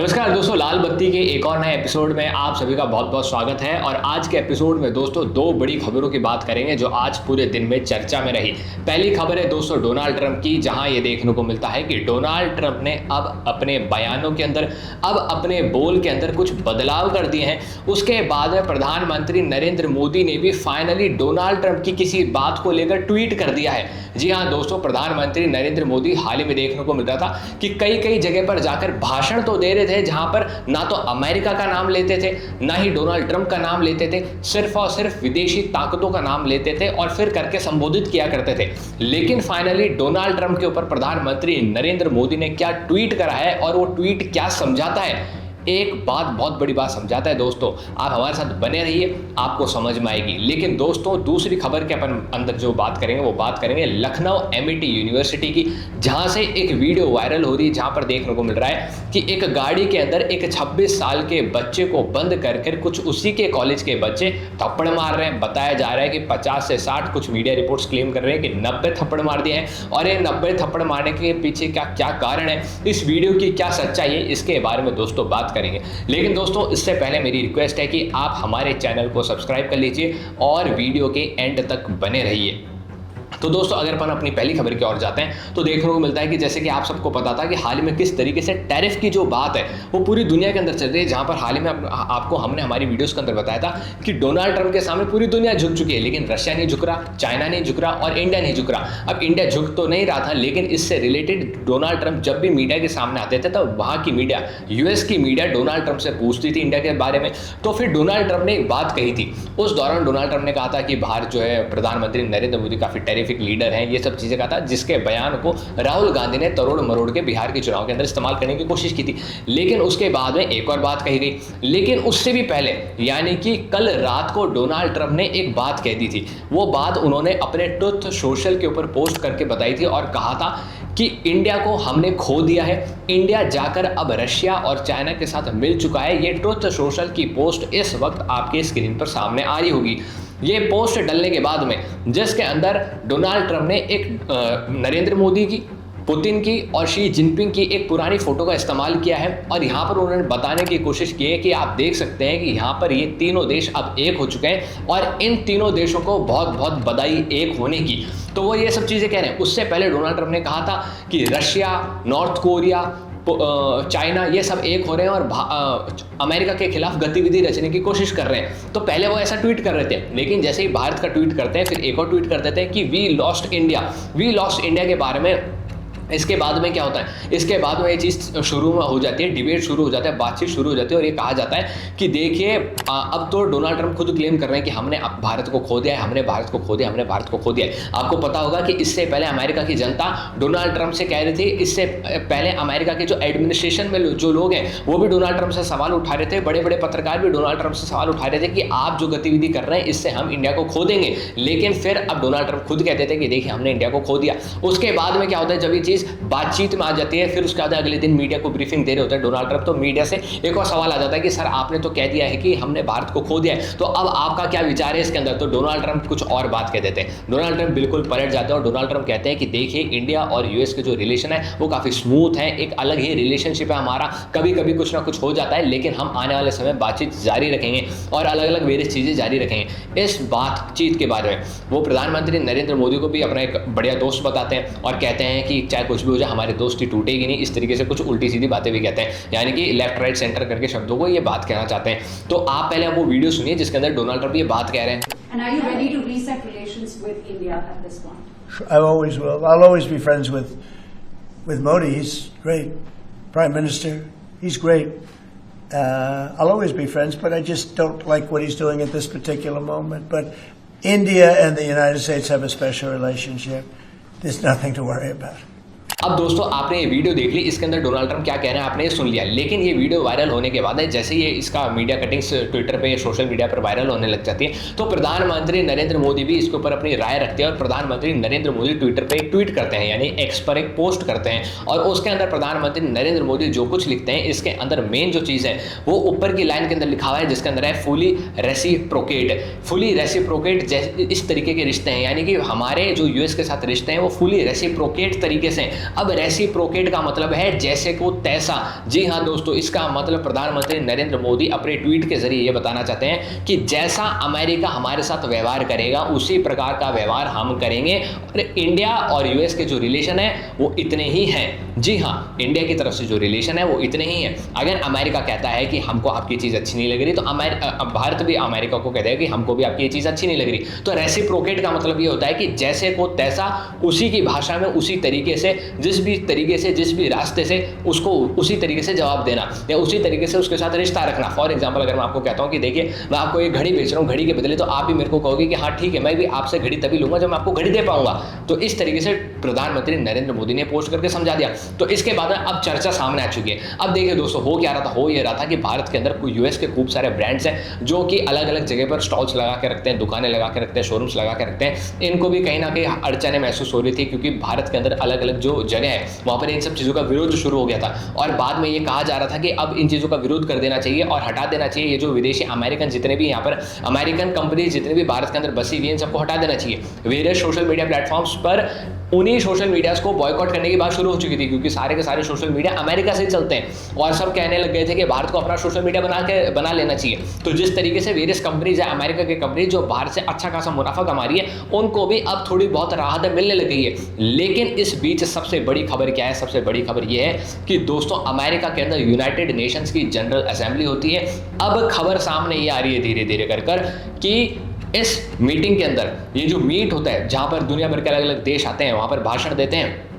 नमस्कार दोस्तों, लाल बत्ती के एक और नए एपिसोड में आप सभी का बहुत बहुत स्वागत है। और आज के एपिसोड में दोस्तों दो बड़ी खबरों की बात करेंगे जो आज पूरे दिन में चर्चा में रही। पहली खबर है दोस्तों डोनाल्ड ट्रंप की, जहां ये देखने को मिलता है कि डोनाल्ड ट्रंप ने अब अपने बयानों के अंदर, अब अपने बोल के अंदर कुछ बदलाव कर दिए हैं। उसके बाद में प्रधानमंत्री नरेंद्र मोदी ने भी फाइनली डोनाल्ड ट्रंप की किसी बात को लेकर ट्वीट कर दिया है। जी हाँ दोस्तों, प्रधानमंत्री नरेंद्र मोदी हाल ही में देखने को मिल रहा था कि कई जगह पर जाकर भाषण तो दे रहे थे जहां पर ना तो अमेरिका का नाम लेते थे, ना ही डोनाल्ड ट्रंप का नाम लेते थे, सिर्फ और सिर्फ विदेशी ताकतों का नाम लेते थे और फिर करके संबोधित किया करते थे। लेकिन फाइनली डोनाल्ड ट्रंप के ऊपर प्रधानमंत्री नरेंद्र मोदी ने क्या ट्वीट करा है और वो ट्वीट क्या समझाता है, एक बात बहुत बड़ी बात समझाता है। दोस्तों आप हमारे साथ बने रहिए, आपको समझ में आएगी। लेकिन दोस्तों दूसरी खबर के अपन अंदर जो बात करेंगे वो बात करेंगे लखनऊ एमआईटी यूनिवर्सिटी की, जहां से एक वीडियो वायरल हो रही है, जहां पर देखने को मिल रहा है कि एक गाड़ी के अंदर एक 26 साल के बच्चे को बंद कर कुछ उसी के कॉलेज के बच्चे थप्पड़ मार रहे हैं। बताया जा रहा है कि 50 से 60, कुछ मीडिया रिपोर्ट्स क्लेम कर रहे हैं कि 90 थप्पड़ मार दिए हैं। और ये 90 थप्पड़ मारने के पीछे क्या कारण है, इस वीडियो की क्या सच्चाई है, इसके बारे में दोस्तों बात करेंगे। लेकिन दोस्तों इससे पहले मेरी रिक्वेस्ट है कि आप हमारे चैनल को सब्सक्राइब कर लीजिए और वीडियो के एंड तक बने रहिए। तो दोस्तों अगर अपन अपनी पहली खबर की ओर जाते हैं तो देखने को मिलता है कि जैसे कि आप सबको पता था कि हाल ही में किस तरीके से टैरिफ की जो बात है वो पूरी दुनिया के अंदर चल रही है, जहां पर हाल ही में आपको हमने हमारी वीडियोस के अंदर बताया था कि डोनाल्ड ट्रंप के सामने पूरी दुनिया झुक चुकी है, लेकिन रशिया नहीं झुक रहा, चाइना नहीं झुक रहा और इंडिया नहीं झुक रहा। अब इंडिया झुक तो नहीं रहा था, लेकिन इससे रिलेटेड डोनाल्ड ट्रंप जब भी मीडिया के सामने आते थे तब वहां की मीडिया, यूएस की मीडिया डोनाल्ड ट्रंप से पूछती थी इंडिया के बारे में। तो फिर डोनाल्ड ट्रंप ने एक बात कही थी, उस दौरान डोनाल्ड ट्रंप ने कहा था कि भारत जो है, प्रधानमंत्री नरेंद्र मोदी काफी टेरिफिक लीडर है, ये सब चीजें कहा था, जिसके बयान को राहुल गांधी ने तरोड़ मरोड़ के बिहार के चुनाव के अंदर इस्तेमाल करने की कोशिश की थी। लेकिन उसके बाद में एक और बात कही गई, लेकिन उससे भी पहले यानी कि कल रात को डोनाल्ड ट्रंप ने एक बात कह दी थी। वो बात उन्होंने अपने ट्रुथ सोशल के ऊपर पोस्ट करके बताई थी और कहा था कि इंडिया को हमने खो दिया है, इंडिया जाकर अब रशिया और चाइना के साथ मिल चुका है। ये ट्रुथ सोशल की पोस्ट इस वक्त आपके स्क्रीन पर सामने आ रही होगी। ये पोस्ट डलने के बाद में जिसके अंदर डोनाल्ड ट्रंप ने एक नरेंद्र मोदी की, पुतिन की और शी जिनपिंग की एक पुरानी फोटो का इस्तेमाल किया है और यहाँ पर उन्होंने बताने की कोशिश की है कि आप देख सकते हैं कि यहाँ पर ये तीनों देश अब एक हो चुके हैं और इन तीनों देशों को बहुत बहुत बधाई एक होने की। तो वो ये सब चीज़ें कह रहे हैं। उससे पहले डोनाल्ड ट्रंप ने कहा था कि रशिया, नॉर्थ कोरिया, चाइना ये सब एक हो रहे हैं और अमेरिका के खिलाफ गतिविधि रचने की कोशिश कर रहे हैं। तो पहले वो ऐसा ट्वीट कर रहे थे, लेकिन जैसे ही भारत का ट्वीट करते हैं फिर एक और ट्वीट कर देते हैं कि वी लॉस्ट इंडिया के बारे में। इसके बाद में क्या होता है, इसके बाद में ये चीज़ शुरू हो जाती है, डिबेट शुरू हो जाता है, बातचीत शुरू हो जाती है और ये कहा जाता है कि देखिए अब तो डोनाल्ड ट्रंप खुद क्लेम कर रहे हैं कि हमने भारत को खो दिया है, हमने भारत को खो दिया, हमने भारत को खो दिया है। आपको पता होगा कि इससे पहले अमेरिका की जनता डोनाल्ड ट्रंप से कह रही थी, इससे पहले अमेरिका के जो एडमिनिस्ट्रेशन में जो लोग हैं वो भी डोनाल्ड ट्रंप से सवाल उठा रहे थे, बड़े बड़े पत्रकार भी डोनाल्ड ट्रंप से सवाल उठा रहे थे कि आप जो गतिविधि कर रहे हैं इससे हम इंडिया को खो देंगे। लेकिन फिर अब डोनाल्ड ट्रंप खुद कहते थे कि देखिए हमने इंडिया को खो दिया। उसके बाद में क्या होता है, जब ये चीज़ बातचीत आ जाती है, फिर उसके बाद अगले दिन मीडिया को ब्रीफिंग दे रहे होते हैं डोनाल्ड ट्रंप, तो मीडिया से एक और सवाल आ जाता है कि सर आपने तो कह दिया है कि हमने भारत को खो दिया है, तो अब आपका क्या विचार है इसके अंदर। तो डोनाल्ड ट्रंप कुछ और बात कह देते हैं, डोनाल्ड ट्रंप बिल्कुल पलट जाते हैं और डोनाल्ड ट्रंप कहते हैं कि देखिए इंडिया और यूएस के जो रिलेशन है वो काफ़ी स्मूथ है, एक अलग ही रिलेशनशिप है हमारा, कभी कभी कुछ ना कुछ हो जाता है लेकिन हम आने वाले समय बातचीत जारी रखेंगे और अलग अलग वेरियस चीज़ें जारी रखेंगे। इस बातचीत के बारे में वो प्रधानमंत्री नरेंद्र मोदी को भी अपना एक बढ़िया दोस्त बताते हैं और कहते हैं कि चाहे कुछ भी हो जाए हमारी दोस्ती टूटेगी नहीं। इस तरीके से कुछ उल्टी सीधी बातें भी कहते हैं, यानी कि लेफ्ट राइट सेंटर करके शब्दों को ये बात कहना चाहते हैं। तो आप पहले वो वीडियो सुनिए जिसके अंदर डोनाल्ड ट्रंप ये बात कह रहे हैं। And are you ready to reset relations with India at this point? I always will. I'll always be friends with Modi. He's great. Prime Minister. He's great. I'll always be friends, but I just don't like what he's doing at this particular moment. But India and the United States have a special relationship. There's nothing to worry about. अब दोस्तों आपने ये video देख ली, इसके अंदर Donald Trump क्या कह रहे हैं आपने ये सुन लिया। लेकिन ये वीडियो वायरल होने के बाद जैसे ये इसका मीडिया कटिंग्स ट्विटर पे या सोशल मीडिया पर वायरल होने लग जाती है, तो प्रधानमंत्री नरेंद्र मोदी भी इसके ऊपर अपनी राय रखते हैं और प्रधानमंत्री नरेंद्र मोदी ट्विटर पर एक ट्वीट करते हैं, यानी एक्स पर एक पोस्ट करते हैं और उसके अंदर प्रधानमंत्री नरेंद्र मोदी जो कुछ लिखते हैं इसके अंदर मेन जो चीज़ है वो ऊपर की लाइन के अंदर लिखा हुआ है, जिसके अंदर है फुली रेसिप्रोकेट इस तरीके के रिश्ते हैं, यानी कि हमारे जो यूएस के साथ रिश्ते हैं वो फुली रेसिप्रोकेट तरीके से अब रेसिप्रोकेट का मतलब है जैसे को तैसा। जी हाँ दोस्तों, इसका मतलब प्रधानमंत्री नरेंद्र मोदी अपने ट्वीट के जरिए ये बताना चाहते हैं कि जैसा अमेरिका हमारे साथ व्यवहार करेगा उसी प्रकार का व्यवहार हम करेंगे, और इंडिया और यूएस के जो रिलेशन है वो इतने ही हैं। जी हाँ, इंडिया की तरफ से जो रिलेशन है वो इतने ही हैं। अगर अमेरिका कहता है कि हमको आपकी चीज़ अच्छी नहीं लग रही, तो भारत भी अमेरिका को कहता है कि हमको भी आपकी ये चीज़ अच्छी नहीं लग रही। तो रेसिप्रोकेट का मतलब ये होता है कि जैसे को तैसा, उसी की भाषा में उसी तरीके से, जिस भी रास्ते से उसको उसी तरीके से जवाब देना, या उसी तरीके से उसके साथ रिश्ता रखना। फॉर एग्जाम्पल, अगर मैं आपको कहता हूँ कि देखिए मैं आपको एक घड़ी बेच रहा हूँ, घड़ी के बदले तो आप भी मेरे को कहोगे कि हाँ ठीक है, मैं भी आपसे घड़ी तभी लूंगा जब मैं आपको घड़ी दे पाऊंगा। तो इस तरीके से प्रधानमंत्री नरेंद्र मोदी ने पोस्ट करके समझा दिया। तो इसके बाद अब चर्चा सामने आ चुकी है। अब देखिए दोस्तों, हो क्या रहा था, हो ये रहा था कि भारत के अंदर यूएस के खूब सारे ब्रांड्स हैं जो कि अलग अलग जगह पर स्टॉल्स लगा के रखते हैं, दुकानें लगा के रखते हैं, शोरूम्स लगा के रखते हैं। इनको भी कहीं ना कहीं अड़चने महसूस हो रही थी, क्योंकि भारत के अंदर अलग अलग जो जगह है वहाँ पर इन सब चीज़ों का विरोध शुरू हो गया था। और बाद में ये कहा जा रहा था कि अब इन चीज़ों का विरोध कर देना चाहिए और हटा देना चाहिए। ये जो विदेशी अमेरिकन जितने भी यहाँ पर अमेरिकन कंपनी जितने भी भारत के अंदर बसी हुई है, इन सबको हटा देना चाहिए। वेरियस सोशल मीडिया प्लेटफॉर्म्स पर उन्हीं सोशल मीडियाज को बॉयकॉट करने की बात शुरू हो चुकी थी, क्योंकि सारे के सारे सोशल मीडिया अमेरिका से ही चलते हैं और सब कहने लग गए थे कि भारत को अपना सोशल मीडिया बना लेना चाहिए। तो जिस तरीके से वेरियस कंपनीज है, अमेरिका की कंपनी जो भारत से अच्छा खासा मुनाफा कमा रही है, उनको भी अब थोड़ी बहुत राहत मिलने लग गई है। लेकिन इस बीच सबसे बड़ी खबर क्या है? सबसे बड़ी खबर यह है कि दोस्तों, अमेरिका के अंदर यूनाइटेड नेशंस की जनरल असेंबली होती है। अब खबर सामने ये आ रही है धीरे धीरे कर कि इस मीटिंग के अंदर, ये जो मीट होता है जहां पर दुनिया भर के अलग अलग देश आते हैं, वहां पर भाषण देते हैं,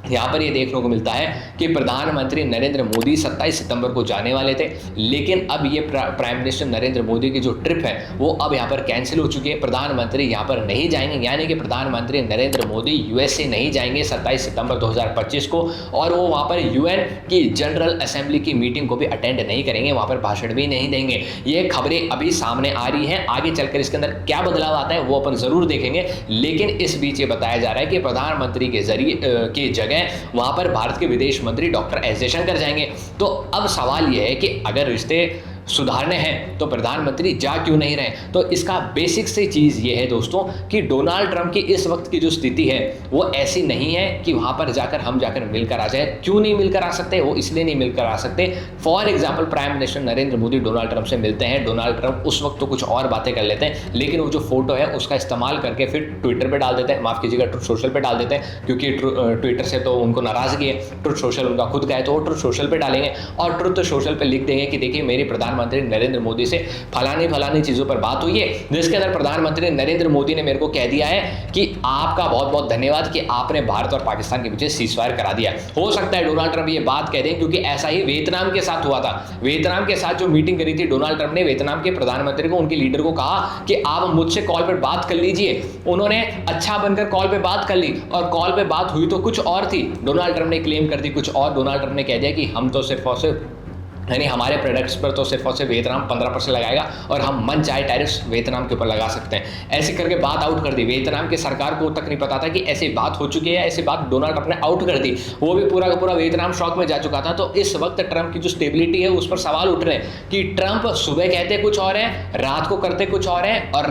यहाँ पर ये देखने को मिलता है कि प्रधानमंत्री नरेंद्र मोदी 27 सितंबर को जाने वाले थे, लेकिन अब ये प्राइम मिनिस्टर नरेंद्र मोदी की जो ट्रिप है वो अब यहाँ पर कैंसिल हो चुकी है। प्रधानमंत्री यहाँ पर नहीं जाएंगे, यानी कि प्रधानमंत्री नरेंद्र मोदी यूएसए नहीं जाएंगे 27 सितंबर 2025 को, और वो वहाँ पर यूएन की जनरल असेंबली की मीटिंग को भी अटेंड नहीं करेंगे, वहाँ पर भाषण भी नहीं देंगे। ये खबरें अभी सामने आ रही हैं। आगे चलकर इसके अंदर क्या बदलाव आता है वो अपन जरूर देखेंगे, लेकिन इस बीच ये बताया जा रहा है कि प्रधानमंत्री के जरिए की जगह वहां पर भारत के विदेश मंत्री डॉक्टर एस जयशंकर जाएंगे। तो अब सवाल यह है कि अगर रिश्ते सुधारने हैं तो प्रधानमंत्री जा क्यों नहीं रहे? तो इसका बेसिक सी चीज़ ये है दोस्तों कि डोनाल्ड ट्रंप की इस वक्त की जो स्थिति है वो ऐसी नहीं है कि वहाँ पर जाकर हम जाकर मिलकर आ जाए। क्यों नहीं मिलकर आ सकते? वो इसलिए नहीं मिलकर आ सकते, for example prime minister Narendra Modi Donald Trump से मिलते हैं, डोनाल्ड ट्रंप उस वक्त तो कुछ और बातें कर लेते हैं, लेकिन वो जो फोटो है उसका इस्तेमाल करके फिर ट्विटर पर डाल देते हैं, माफ़ कीजिएगा ट्रुथ सोशल पर डाल देते हैं, क्योंकि ट्विटर से तो उनको नाराज़गी है, ट्रुथ सोशल उनका खुद का है, तो वो ट्रुथ सोशल पर डालेंगे और ट्रुथ सोशल पर लिख देंगे कि देखिए मेरे प्रधानमंत्री नरेंद्र मोदी से फलानी चीजों पर बात हुई है, जिसके अंदर प्रधानमंत्री नरेंद्र मोदी ने मेरे को कह दिया है कि आपका बहुत बहुत धन्यवाद कि आपने भारत और पाकिस्तान के बीच सीजफायर करा दिया। हो सकता है डोनाल्ड ट्रंप ये बात कह दें, क्योंकि ऐसा ही वियतनाम के साथ हुआ था। वियतनाम के साथ जो मीटिंग करी थी डोनाल्ड ट्रंप ने, वियतनाम के प्रधानमंत्री को, उनके लीडर को कहा कि आप मुझसे कॉल पर बात कर लीजिए। उन्होंने अच्छा बनकर कॉल पे बात कर ली और कॉल पे बात हुई तो कुछ और थी, डोनाल्ड ट्रंप ने क्लेम कर दी कुछ और। डोनाल्ड ट्रंप ने कह दिया कि हम तो सिर्फ और सिर्फ, यानी हमारे प्रोडक्ट्स पर तो सिर्फ और सिर्फ वियतनाम 15% लगाएगा और हम मन चाहे टैरिफ्स वियतनाम के ऊपर लगा सकते हैं। ऐसे करके बात आउट कर दी। वियतनाम की सरकार को तक नहीं पता था कि ऐसी बात हो चुकी है, ऐसी बात डोनाल्ड ट्रंप ने आउट कर दी। वो भी पूरा का पूरा वियतनाम शॉक में जा चुका था। तो इस वक्त ट्रंप की जो स्टेबिलिटी है उस पर सवाल उठ रहे हैं कि ट्रंप सुबह कहते कुछ और है, रात को करते कुछ और है और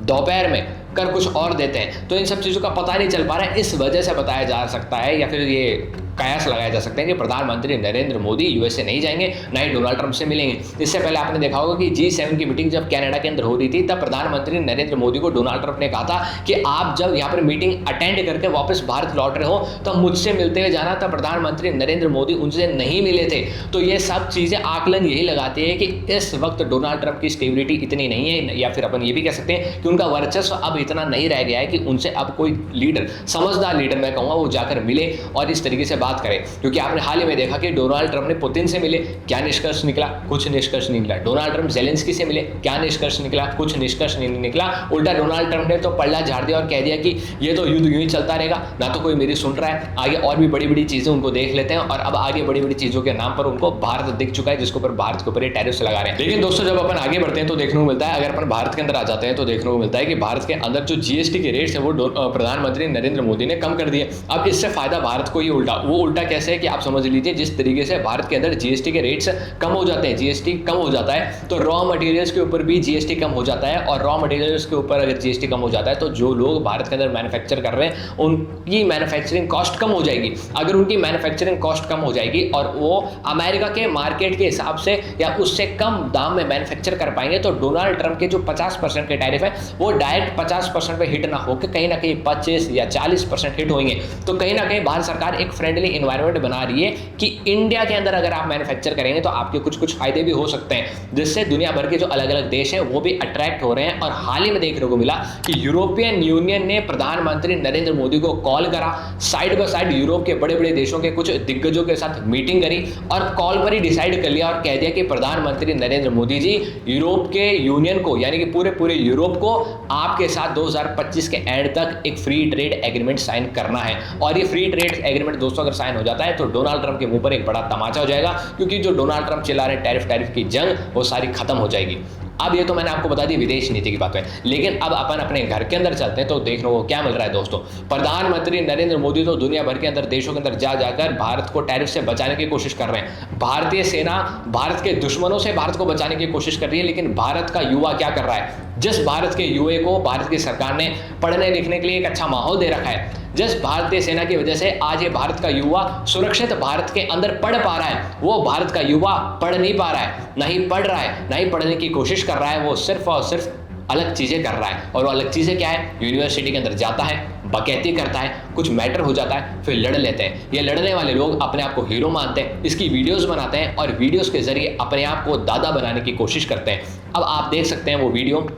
दोपहर में कर कुछ और देते हैं। तो इन सब चीज़ों का पता नहीं चल पा रहा है। इस वजह से बताया जा सकता है या फिर ये कयास लगाए जा सकते हैं कि प्रधानमंत्री नरेंद्र मोदी यूएसए नहीं जाएंगे, ना ही डोनाल्ड ट्रंप से मिलेंगे। इससे पहले आपने देखा होगा कि G7 की मीटिंग जब कनाडा के अंदर हो रही थी, तब प्रधानमंत्री नरेंद्र मोदी को डोनाल्ड ट्रंप ने कहा था कि आप जब यहाँ पर मीटिंग अटेंड करके वापस भारत लौट रहे हो तो मुझसे मिलते हुए जाना। तब प्रधानमंत्री नरेंद्र मोदी उनसे नहीं मिले थे। तो ये सब चीज़ें आकलन यही लगाती है कि इस वक्त डोनाल्ड ट्रंप की स्टेबिलिटी इतनी नहीं है, या फिर अपन ये भी कह सकते हैं कि उनका वर्चस्व अब इतना नहीं रह गया है कि उनसे अब कोई लीडर, समझदार लीडर मैं कहूँगा, वो जाकर मिले और इस तरीके से बात करे। क्योंकि आपने हाल ही में देखा कि डोनाल्ड ट्रंप ने पुतिन से मिले, क्या निष्कर्ष निकला? कुछ निष्कर्ष नहीं निकला। डोनाल्ड ट्रंप जेलेंस्की से मिले, क्या निष्कर्ष निकला? कुछ निष्कर्ष नहीं निकला। उल्टा डोनाल्ड ट्रंप ने तो पल्ला झाड़ दिया और कह दिया कि ये तो युद्ध यूं ही चलता रहेगा, ना तो कोई मेरी सुन रहा है। आगे और भी बड़ी बड़ी चीजें उनको देख लेते हैं, और अब आगे बड़ी बड़ी चीजों के नाम पर उनको भारत दिख चुका है, जिसके ऊपर भारत के ऊपर ये टैरिफ लगा रहे हैं। लेकिन दोस्तों, जब अपन आगे बढ़ते हैं तो देखने को मिलता है, अगर अपन भारत के अंदर आ जाते हैं तो देखने को मिलता है कि भारत के अंदर जो GST के रेट्स है वो प्रधानमंत्री नरेंद्र मोदी ने कम कर दिए। अब इससे फायदा भारत को ही वो उल्टा कैसे है कि आप समझ लीजिए, जिस तरीके से भारत के अंदर जीएसटी के रेट्स कम हो जाते हैं, जीएसटी कम हो जाता है, तो रॉ मटेरियल्स के ऊपर भी जीएसटी कम हो जाता है, और रॉ मटेरियल्स के ऊपर अगर जीएसटी कम हो जाता है तो जो लोग भारत के अंदर मैन्युफैक्चर कर रहे हैं उनकी मैन्युफैक्चरिंग कॉस्ट कम हो जाएगी। अगर उनकी मैन्युफैक्चरिंग कॉस्ट कम हो जाएगी और वो अमेरिका के मार्केट के हिसाब से या उससे कम दाम में मैन्युफैक्चर कर पाएंगे, तो डोनाल्ड ट्रंप के जो 50% के टैरिफ है वो डायरेक्ट 50% पे हिट ना होकर कहीं ना कहीं 25 या 40% हिट होंगे। तो कहीं ना कहीं भारत सरकार एक फ्रेंडली इन्वायरमेंट बना रही है कि इंडिया के अंदर अगर आप मैन्युफैक्चर करेंगे तो आपके कुछ फायदे भी हो सकते हैं, जिससे दुनिया भर के जो अलग अलग देश हैं वो भी अट्रैक्ट हो रहे हैं। और हाल ही में देखने को मिला कि यूरोपियन यूनियन ने प्रधानमंत्री नरेंद्र मोदी को कॉल करा, साइड बाय साइड यूरोप के बड़े बड़े देशों के कुछ दिग्गजों के साथ मीटिंग करी और कॉल पर ही डिसाइड कर लिया और कह दिया कि प्रधानमंत्री नरेंद्र मोदी जी, यूरोप के यूनियन को यानी कि पूरे यूरोप को आपके साथ 2025 के एंड तक एक फ्री ट्रेड एग्रीमेंट साइन करना है। और ये फ्री ट्रेड एग्रीमेंट दोस्तों अगर साइन हो जाता है तो डोनाल्ड ट्रंप के मुंह पर एक बड़ा तमाचा हो जाएगा, क्योंकि जो डोनाल्ड ट्रंप चिल्ला रहे टैरिफ की जंग वो सारी खत्म हो जाएगी। अब ये तो मैंने आपको बता दी विदेश नीति की बात है, लेकिन अब अपन अपने घर के अंदर चलते हैं तो देखने को क्या मिल रहा है दोस्तों। प्रधानमंत्री नरेंद्र मोदी तो दुनिया भर के अंदर देशों के अंदर जाकर भारत को टैरिफ से बचाने की कोशिश कर रहे हैं। भारतीय सेना भारत के दुश्मनों से भारत को बचाने की कोशिश कर रही है, लेकिन भारत का युवा क्या कर रहा है? जिस भारत के युवा को भारत की सरकार ने पढ़ने लिखने के लिए एक अच्छा माहौल दे रखा है, जिस भारतीय सेना की वजह से आज ये भारत का युवा सुरक्षित भारत के अंदर पढ़ पा रहा है, वो भारत का युवा पढ़ नहीं पा रहा है, नहीं पढ़ रहा है, नहीं पढ़ने की कोशिश कर रहा है, वो सिर्फ और सिर्फ अलग चीजें कर रहा है। और वो अलग चीजें क्या है? यूनिवर्सिटी के अंदर जाता है, बकैती करता है, कुछ मैटर हो जाता है, फिर लड़ लेते हैं। ये लड़ने वाले लोग अपने आप को हीरो मानते हैं, इसकी वीडियोस बनाते हैं और वीडियोस के जरिए अपने आप को दादा बनाने की कोशिश करते हैं। अब आप देख सकते हैं वो वीडियो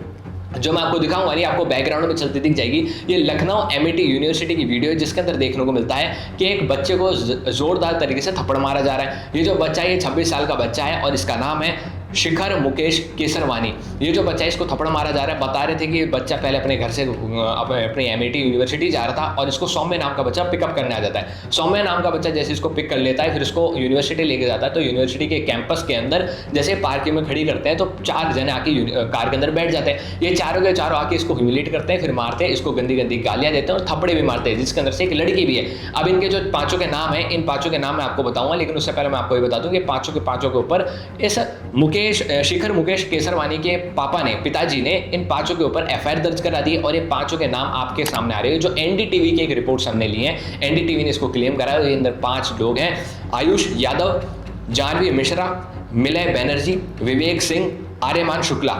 जो मैं आपको दिखाऊंगा, नहीं आपको बैकग्राउंड में चलती दिख जाएगी। ये लखनऊ एमआईटी यूनिवर्सिटी की वीडियो है, जिसके अंदर देखने को मिलता है कि एक बच्चे को जोरदार तरीके से थप्पड़ मारा जा रहा है। ये जो बच्चा है ये 26 साल का बच्चा है और इसका नाम है शिखर मुकेश केसरवानी। ये जो बच्चा है इसको थप्पड़ मारा जा रहा है। बता रहे थे कि बच्चा पहले अपने घर से अपनी एमआईटी यूनिवर्सिटी जा रहा था और इसको सौम्य नाम का बच्चा पिकअप करने आ जाता है। सौम्य नाम का बच्चा जैसे इसको पिक कर लेता है, फिर इसको यूनिवर्सिटी लेके जाता है। तो यूनिवर्सिटी के कैंपस के अंदर जैसे पार्किंग में खड़ी करते हैं तो 4 जने आके कार के अंदर बैठ जाते हैं। ये चारों के चारों आके इसको ह्यूमिलेट करते हैं, फिर मारते हैं, इसको गंदी गंदी गालियां देते हैं और थप्पड़े भी मारते हैं, जिसके अंदर से एक लड़की भी है। अब इनके जो 5 के नाम है, इन 5 के नाम मैं आपको बताऊंगा, लेकिन उससे पहले मैं आपको ये बता दूं कि 5 के ऊपर इस शिखर मुकेश केसरवानी के पापा ने, पिताजी ने इन 5 के ऊपर एफआईआर दर्ज करा दी और ये 5 के नाम आपके सामने आ रहे हैं। जो एनडीटीवी की एक रिपोर्ट हमने ली है, एनडीटीवी ने इसको क्लेम करा है। अंदर 5 लोग हैं: आयुष यादव, जानवी मिश्रा, मिलय बनर्जी, विवेक सिंह, आर्यमान शुक्ला।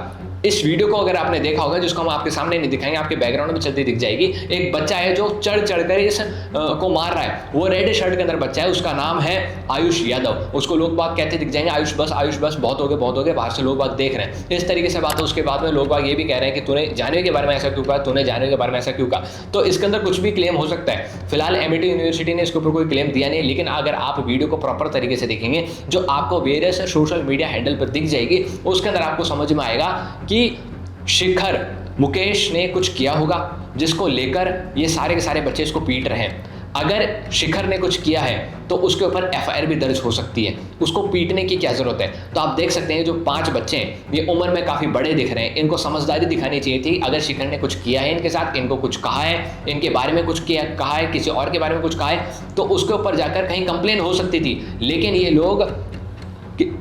इस वीडियो को अगर आपने देखा होगा, जिसको हम आपके सामने नहीं दिखाएंगे, आपके बैकग्राउंड में चलती दिख जाएगी। एक बच्चा है जो चढ़ कर इस को मार रहा है, वो रेड शर्ट के अंदर बच्चा है, उसका नाम है आयुष यादव। उसको लोग बाग कहते दिख जाएंगे आयुष बस, बहुत हो गए, बाहर से लोग बाग देख रहे हैं। इस तरीके से बात है। उसके बाद में लोग बाग ये भी कह रहे हैं कि तूने जानवी के बारे में ऐसा क्यों कहा, तूने जानवी के बारे में ऐसा क्यों कहा। तो इसके अंदर कुछ भी क्लेम हो सकता है। फिलहाल एमआईटी यूनिवर्सिटी ने इसके ऊपर कोई क्लेम दिया नहीं, लेकिन अगर आप वीडियो को प्रॉपर तरीके से देखेंगे, जो आपको वेरियस सोशल मीडिया हैंडल पर दिख जाएगी, उसके अंदर आपको समझ में आएगा कि शिखर मुकेश ने कुछ किया होगा, जिसको लेकर ये सारे के सारे बच्चे इसको पीट रहे हैं। अगर शिखर ने कुछ किया है तो उसके ऊपर एफआईआर भी दर्ज हो सकती है। उसको पीटने की क्या जरूरत है? तो आप देख सकते हैं जो 5 बच्चे हैं ये उम्र में काफी बड़े दिख रहे हैं, इनको समझदारी दिखानी चाहिए थी। अगर शिखर ने कुछ किया है इनके साथ, इनको कुछ कहा है, इनके बारे में कुछ किया कहा है, किसी और के बारे में कुछ कहा है, तो उसके ऊपर जाकर कहीं कंप्लेन हो सकती थी। लेकिन ये लोग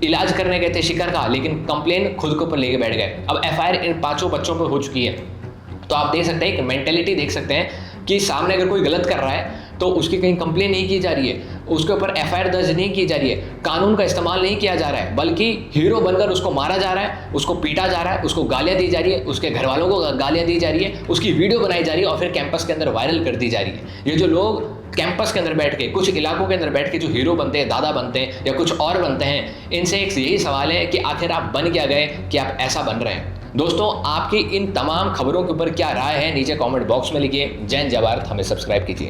इलाज करने गए थे शिखर का, लेकिन कंप्लेन खुद के ऊपर लेके बैठ गए। अब एफआईआर इन 5 बच्चों पर हो चुकी है। तो आप देख सकते हैं एक मेंटेलिटी देख सकते हैं कि सामने अगर कोई गलत कर रहा है तो उसकी कहीं कंप्लेन नहीं की जा रही है, उसके ऊपर एफआईआर दर्ज नहीं की जा रही है, कानून का इस्तेमाल नहीं किया जा रहा है, बल्कि हीरो बनकर उसको मारा जा रहा है, उसको पीटा जा रहा है, उसको गालियां दी जा रही है, उसके घर वालों को गालियां दी जा रही है, उसकी वीडियो बनाई जा रही है और फिर कैंपस के अंदर वायरल कर दी जा रही है। ये जो लोग कैंपस के अंदर बैठ के, कुछ इलाकों के अंदर बैठ के जो हीरो बनते हैं, दादा बनते हैं या कुछ और बनते हैं, इनसे एक यही सवाल है कि आखिर आप बन क्या गए कि आप ऐसा बन रहे हैं। दोस्तों, आपकी इन तमाम खबरों के ऊपर क्या राय है नीचे कमेंट बॉक्स में लिखिए। जय हिंद, जय भारत, हमें सब्सक्राइब कीजिए।